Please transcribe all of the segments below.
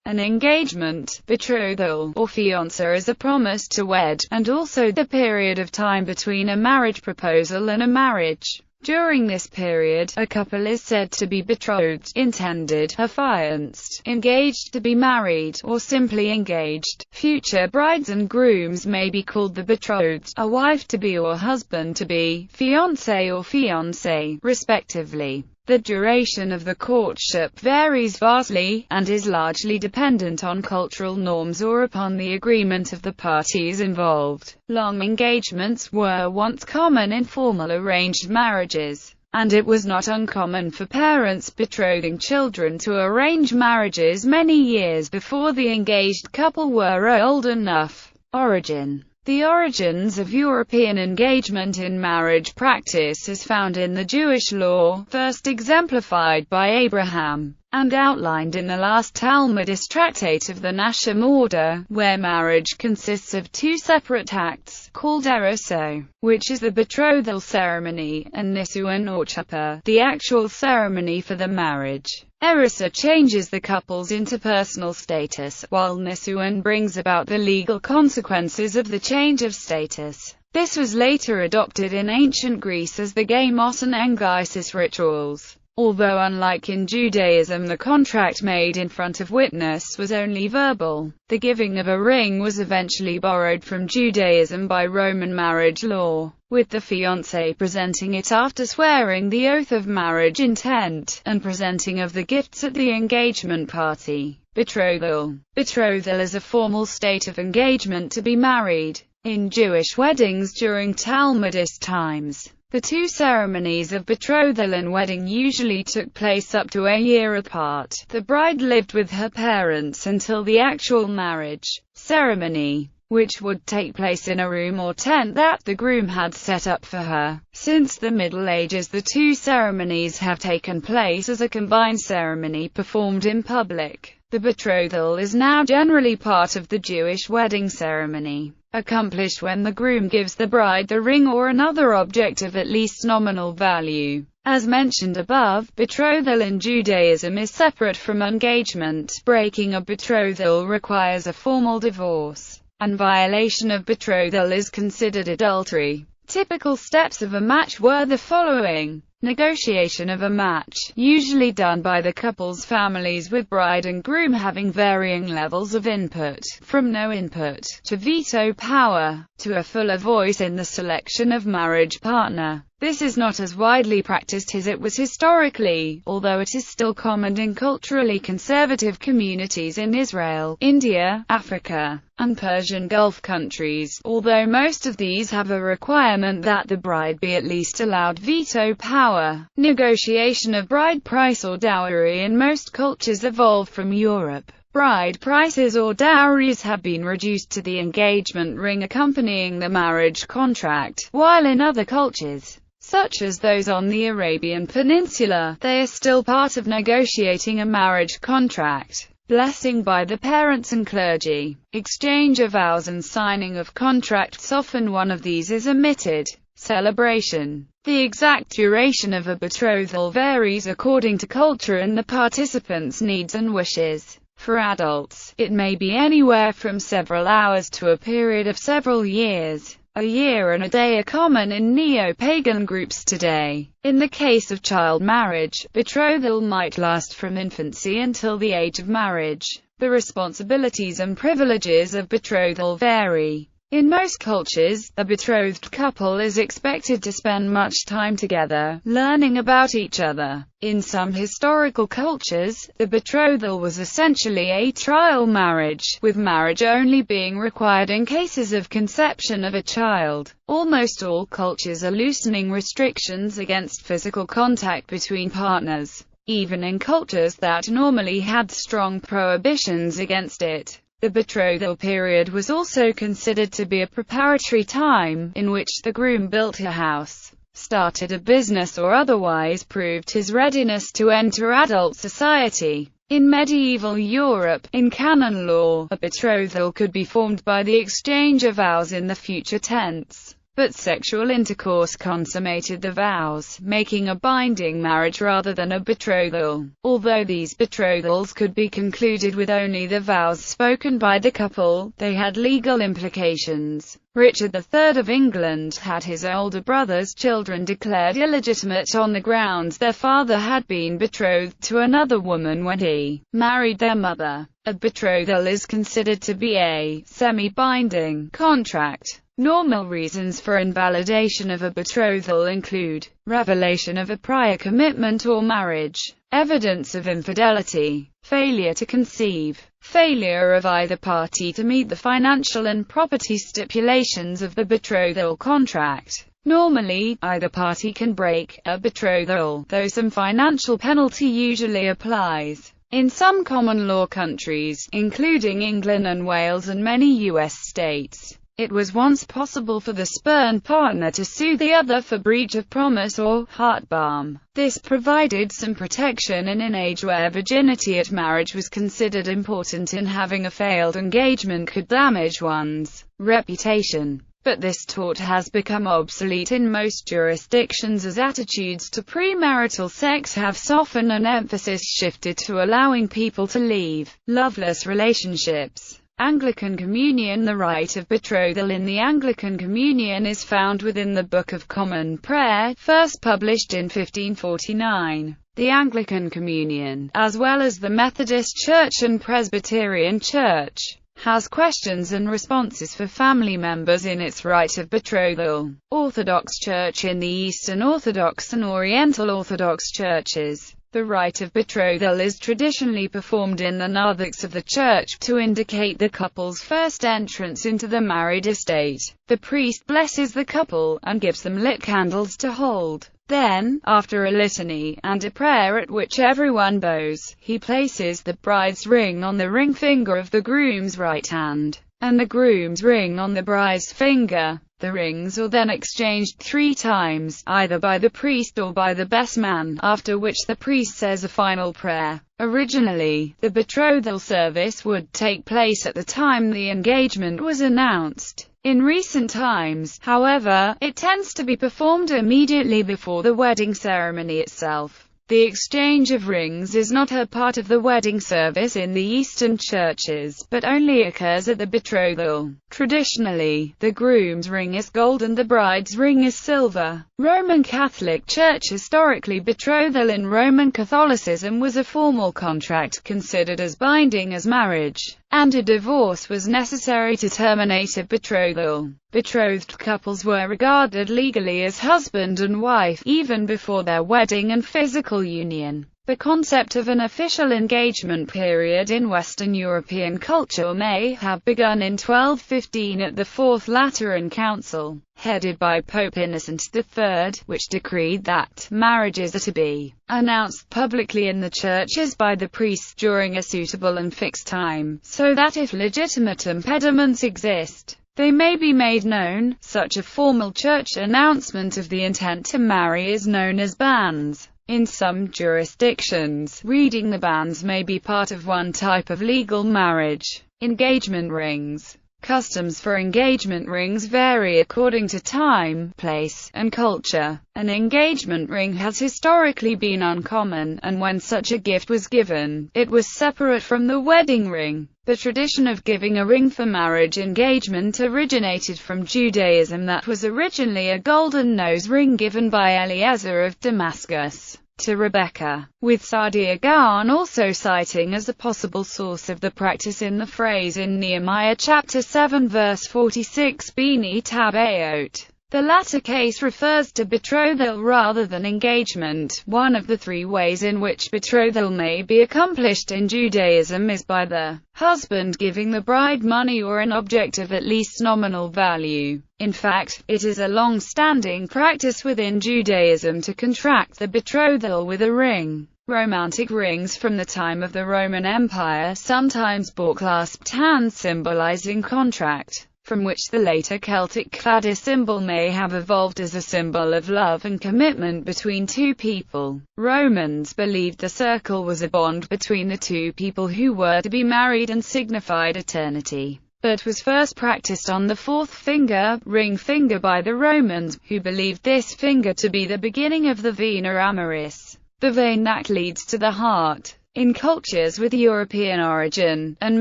An engagement, betrothal, or fiancé is a promise to wed, and also the period of time between a marriage proposal and a marriage. During this period, a couple is said to be betrothed, intended, affianced, engaged to be married, or simply engaged. Future brides and grooms may be called the betrothed, a wife-to-be or husband-to-be, fiancé or fiancée, respectively. The duration of the courtship varies vastly, and is largely dependent on cultural norms or upon the agreement of the parties involved. Long engagements were once common in formal arranged marriages, and it was not uncommon for parents betrothing children to arrange marriages many years before the engaged couple were old enough. Origin. The origins of European engagement in marriage practice is found in the Jewish law, first exemplified by Abraham, and outlined in the last Talmudist tractate of the Nashim order, where marriage consists of two separate acts, called eruso, which is the betrothal ceremony, and nisuin or chuppah, the actual ceremony for the marriage. Eruso changes the couple's interpersonal status, while nisuin brings about the legal consequences of the change of status. This was later adopted in ancient Greece as the gamos and engysis rituals. Although unlike in Judaism the contract made in front of witness was only verbal, the giving of a ring was eventually borrowed from Judaism by Roman marriage law, with the fiancé presenting it after swearing the oath of marriage intent, and presenting of the gifts at the engagement party. Betrothal. Betrothal is a formal state of engagement to be married. In Jewish weddings during Talmudist times, the two ceremonies of betrothal and wedding usually took place up to a year apart. The bride lived with her parents until the actual marriage ceremony, which would take place in a room or tent that the groom had set up for her. Since the Middle Ages, the two ceremonies have taken place as a combined ceremony performed in public. The betrothal is now generally part of the Jewish wedding ceremony, accomplished when the groom gives the bride the ring or another object of at least nominal value. As mentioned above, betrothal in Judaism is separate from engagement. Breaking a betrothal requires a formal divorce, and violation of betrothal is considered adultery. Typical steps of a match were the following. Negotiation of a match, usually done by the couple's families with bride and groom having varying levels of input, from no input, to veto power, to a fuller voice in the selection of marriage partner. This is not as widely practiced as it was historically, although it is still common in culturally conservative communities in Israel, India, Africa, and Persian Gulf countries, although most of these have a requirement that the bride be at least allowed veto power. Negotiation of bride price or dowry in most cultures evolved from Europe. Bride prices or dowries have been reduced to the engagement ring accompanying the marriage contract, while in other cultures, such as those on the Arabian Peninsula, they are still part of negotiating a marriage contract. Blessing by the parents and clergy, exchange of vows and signing of contracts, often one of these is omitted. Celebration. The exact duration of a betrothal varies according to culture and the participants' needs and wishes. For adults, it may be anywhere from several hours to a period of several years. A year and a day are common in neo-pagan groups today. In the case of child marriage, betrothal might last from infancy until the age of marriage. The responsibilities and privileges of betrothal vary. In most cultures, a betrothed couple is expected to spend much time together, learning about each other. In some historical cultures, the betrothal was essentially a trial marriage, with marriage only being required in cases of conception of a child. Almost all cultures are loosening restrictions against physical contact between partners, even in cultures that normally had strong prohibitions against it. The betrothal period was also considered to be a preparatory time, in which the groom built a house, started a business or otherwise proved his readiness to enter adult society. In medieval Europe, in canon law, a betrothal could be formed by the exchange of vows in the future tense. but sexual intercourse consummated the vows, making a binding marriage rather than a betrothal. Although these betrothals could be concluded with only the vows spoken by the couple, they had legal implications. Richard III of England had his older brother's children declared illegitimate on the grounds their father had been betrothed to another woman when he married their mother. A betrothal is considered to be a semi-binding contract. Normal reasons for invalidation of a betrothal include revelation of a prior commitment or marriage, evidence of infidelity, failure to conceive, failure of either party to meet the financial and property stipulations of the betrothal contract. Normally, either party can break a betrothal, though some financial penalty usually applies. In some common law countries, including England and Wales and many U.S. states, it was once possible for the spurned partner to sue the other for breach of promise or heart balm. This provided some protection in an age where virginity at marriage was considered important, and having a failed engagement could damage one's reputation. But this tort has become obsolete in most jurisdictions as attitudes to premarital sex have softened and emphasis shifted to allowing people to leave loveless relationships. Anglican Communion. The rite of betrothal in the Anglican Communion is found within the Book of Common Prayer, first published in 1549. The Anglican Communion, as well as the Methodist Church and Presbyterian Church, has questions and responses for family members in its rite of betrothal. Orthodox Church. In the Eastern Orthodox and Oriental Orthodox churches, the rite of betrothal is traditionally performed in the narthex of the church, to indicate the couple's first entrance into the married estate. The priest blesses the couple, and gives them lit candles to hold. Then, after a litany, and a prayer at which everyone bows, he places the bride's ring on the ring finger of the groom's right hand, and the groom's ring on the bride's finger. The rings are then exchanged 3 times, either by the priest or by the best man, after which the priest says a final prayer. Originally, the betrothal service would take place at the time the engagement was announced. In recent times, however, it tends to be performed immediately before the wedding ceremony itself. The exchange of rings is not a part of the wedding service in the Eastern churches, but only occurs at the betrothal. Traditionally, the groom's ring is gold and the bride's ring is silver. Roman Catholic Church. Historically, betrothal in Roman Catholicism was a formal contract considered as binding as marriage, and a divorce was necessary to terminate a betrothal. Betrothed couples were regarded legally as husband and wife, even before their wedding and physical union. The concept of an official engagement period in Western European culture may have begun in 1215 at the Fourth Lateran Council, headed by Pope Innocent III, which decreed that marriages are to be announced publicly in the churches by the priests during a suitable and fixed time, so that if legitimate impediments exist, they may be made known. Such a formal church announcement of the intent to marry is known as bans. In some jurisdictions, reading the bans may be part of one type of legal marriage. Engagement rings. Customs for engagement rings vary according to time, place, and culture. An engagement ring has historically been uncommon, and when such a gift was given, it was separate from the wedding ring. The tradition of giving a ring for marriage engagement originated from Judaism. That was originally a golden nose ring given by Eliezer of Damascus to Rebekah, with Saadia Gaon also citing as a possible source of the practice in the phrase in Nehemiah chapter 7 verse 46, Bini Tabeot. The latter case refers to betrothal rather than engagement. One of the 3 ways in which betrothal may be accomplished in Judaism is by the husband giving the bride money or an object of at least nominal value. In fact, it is a long-standing practice within Judaism to contract the betrothal with a ring. Romantic rings from the time of the Roman Empire sometimes bore clasped hands symbolizing contract, from which the later Celtic cladis symbol may have evolved as a symbol of love and commitment between 2 people. Romans believed the circle was a bond between the 2 people who were to be married and signified eternity. but was first practiced on the fourth finger, ring finger, by the Romans, who believed this finger to be the beginning of the vena amoris, the vein that leads to the heart. In cultures with European origin, and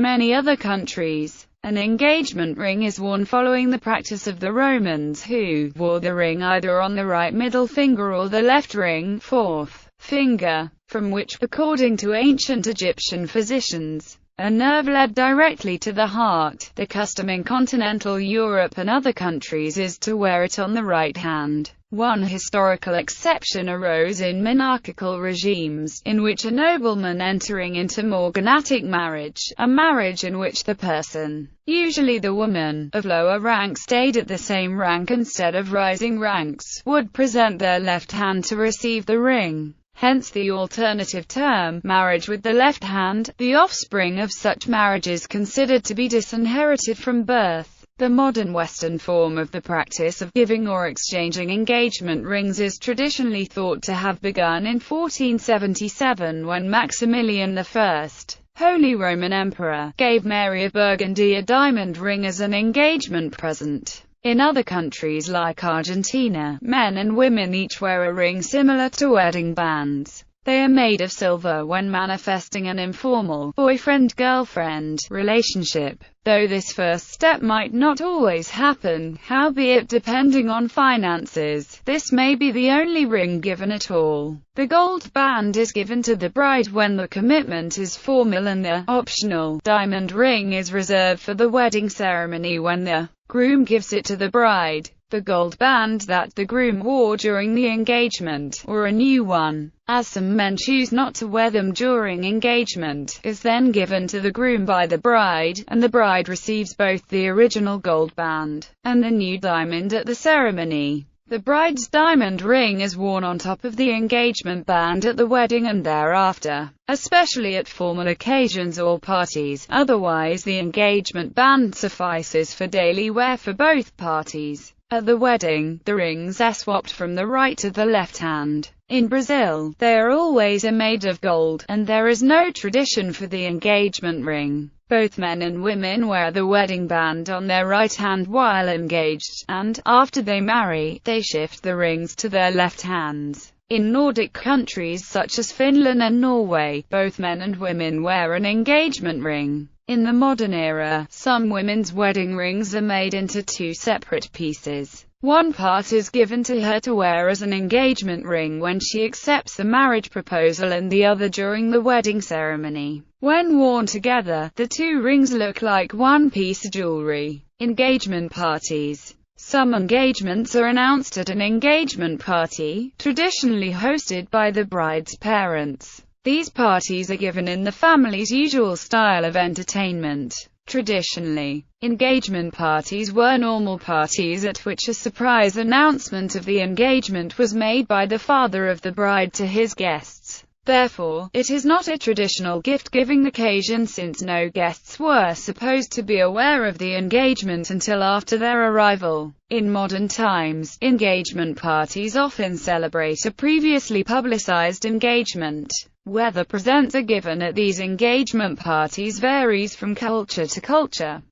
many other countries, an engagement ring is worn following the practice of the Romans, who wore the ring either on the right middle finger or the left ring, fourth finger, from which, according to ancient Egyptian physicians, a nerve led directly to the heart. The custom in continental Europe and other countries is to wear it on the right hand. One historical exception arose in monarchical regimes, in which a nobleman entering into morganatic marriage, a marriage in which the person, usually the woman, of lower rank stayed at the same rank instead of rising ranks, would present their left hand to receive the ring. Hence the alternative term, marriage with the left hand. The offspring of such marriage is considered to be disinherited from birth. The modern Western form of the practice of giving or exchanging engagement rings is traditionally thought to have begun in 1477 when Maximilian I, Holy Roman Emperor, gave Mary of Burgundy a diamond ring as an engagement present. In other countries like Argentina, men and women each wear a ring similar to wedding bands. They are made of silver when manifesting an informal, boyfriend-girlfriend, relationship, though this first step might not always happen, howbeit depending on finances, this may be the only ring given at all. The gold band is given to the bride when the commitment is formal, and the optional diamond ring is reserved for the wedding ceremony when the groom gives it to the bride. The gold band that the groom wore during the engagement, or a new one, as some men choose not to wear them during engagement, is then given to the groom by the bride, and the bride receives both the original gold band and the new diamond at the ceremony. The bride's diamond ring is worn on top of the engagement band at the wedding and thereafter, especially at formal occasions or parties. Otherwise, the engagement band suffices for daily wear for both parties. At the wedding, the rings are swapped from the right to the left hand. In Brazil, they are always made of gold, and there is no tradition for the engagement ring. Both men and women wear the wedding band on their right hand while engaged, and, after they marry, they shift the rings to their left hands. In Nordic countries such as Finland and Norway, both men and women wear an engagement ring. In the modern era, some women's wedding rings are made into two separate pieces. One part is given to her to wear as an engagement ring when she accepts the marriage proposal, and the other during the wedding ceremony. When worn together, the two rings look like one piece of jewelry. Engagement parties. Some engagements are announced at an engagement party, traditionally hosted by the bride's parents. These parties are given in the family's usual style of entertainment. Traditionally, engagement parties were normal parties at which a surprise announcement of the engagement was made by the father of the bride to his guests. Therefore, it is not a traditional gift-giving occasion, since no guests were supposed to be aware of the engagement until after their arrival. In modern times, engagement parties often celebrate a previously publicized engagement. Whether presents are given at these engagement parties varies from culture to culture.